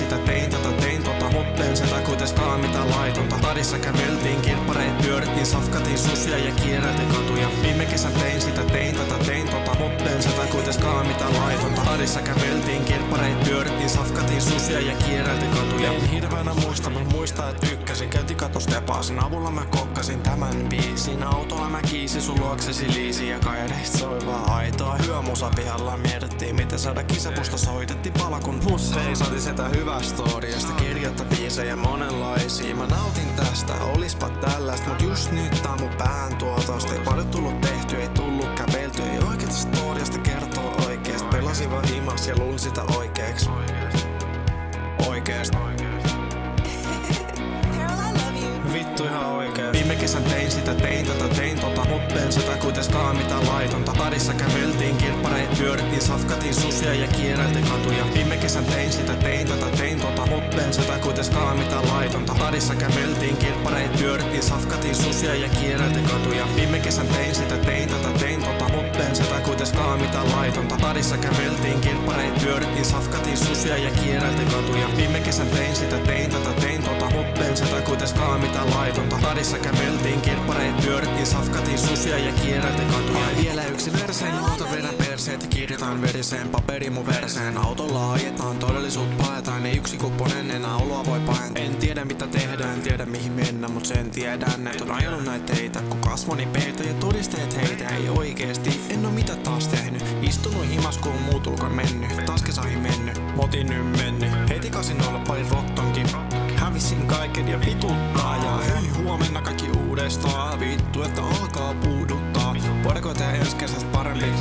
sitä, tein tätä, tein tota, mut en sitä kuitenkaan mitään laitonta. Parissa käveltiin, kirppareit pyörittiin, safkatiin susia ja kierreltiin katuja. Viime kesän tein sitä, tein tätä, tein tota, mut en sitä kuitenkaan mitään laitonta. Parissa käveltiin, kirppareit pyörittiin, safkatiin susia ja kierreltiin katuja. En hirveänä muista, mut muistaa et tykkäsin. Käytiin katostepaasin avulla mä kokkasin tämän biisin. Autolla mä kiisin sun luoksesi liisi ja kaireista soi vaan aitoa. Hyvä musa pihalla mietittiin miten saada kisapusta soitettiin palakun mussa. Seisatin sitä hyvää storiasta, kirjoittaa biisejä monenlaisia. Mä nautin tästä, olispa tällaista, mut just nyt tää mun pään tuotosta. Ei paljon tullut tehty, ei tullut kävelty. Ei oikeeta storiasta kertoo oikeest. Pelasin vaan himas ja luulin sitä oikeeks. Oikeest. Vittu ihan oikeesti. Viime kesän tein sitä, tein tätä, tein tota, mut en sitä kuitenkaan mitään laitonta. Parissa käveltiin, kirppareit pyörittiin, safkatiin susia ja kierreltiin katuja. Viime kesän tein sitä, tein tätä, tein tota, mut en sitä kuitenkaan mitään laitonta. Parissa käveltiin, kirppareit pyörittiin, safkatiin susia ja kierreltiin katuja. Viime kesän tein sitä, tein tätä, tein tota, mut en sitä kuitenkaan mitään laitonta. Parissa käveltiin, kirppareit pyörittiin, safkatiin susia ja kierreltiin katuja. Viime kesän tein sitä, tein tätä, tein tota, mut en sitä kuitenkaan mitään laitonta. Parissa käveltiin, kirppareit pyörittiin, safkatiin susia ja kierreltiin katuja. Ai vielä yksi verseen, muuta vedän perseet ja kirjoitan veriseen paperi mun verseen. Autolla ajetaan, todellisuut paetaan, ei yksi kupponen enää oloa voi pahentaa. En tiedä mitä tehdään, en tiedä mihin mennä, mut sen tiedän, et on ajanut näitä teitä. Kun kasvoni peitä ja todisteet heitä, ei oikeesti, en oo mitä taas tehnyt. Istunut himas kun muut ulkon mennyt, taas kesäihin mennyt, motin nyt mennyt. Heti kasinolla pari rottonkin, hävisin kaiken ja vituttaa. Ja hei huomenna kaikki uudestaan, vittu että alkaa puuduttaa. Voidaanko tehdä ensi kesästä paremmin?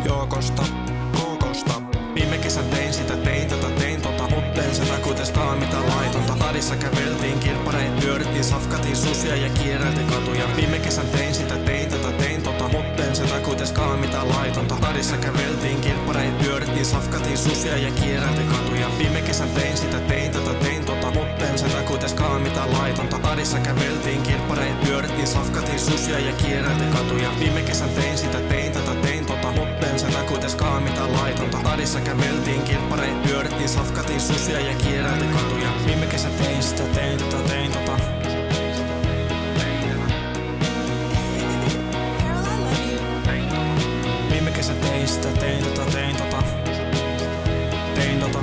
Joukosta, kokosta. Viime kesän tein sitä, tein tätä, tein tota, mut en sitä kuitenkaan mitään laitonta. Parissa käveltiin, kirppareit pyörittiin, safkatiin susia ja kierreltiin katuja. Viime kesän tein sitä, tein tätä, tein tota, mut en sitä kuitenkaan mitään laitonta. Parissa käveltiin, kirppareit pyörittiin, safkatiin susia ja kierreltiin katuja. Viime kesän tein sitä, tein tätä, tein tota, mut en sitä kuitenkaan mitään laitonta. Parissa käveltiin, kirppareit pyörittiin, safkatiin susia ja kierreltiin katuja. Viime kesän tein sitä, tein tätä, tein tota, mut en sitä kuitenkaan mitään laitonta. Parissa käveltiin, kirppareit pyörittiin, safkatiin susia ja kierreltiin katuja. Viime kesän tein sitä, tein tota, tein tota. Viime kesän tein sitä, tein tota, tein tota. Tein tota.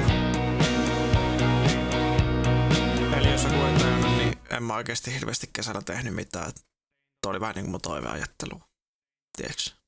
Eli jos joku ei tajunnut, niin en mä oikeesti hirveästi kesällä tehnyt mitään. Toi oli vähän niinku mun toiveajattelu. Tiedätkö?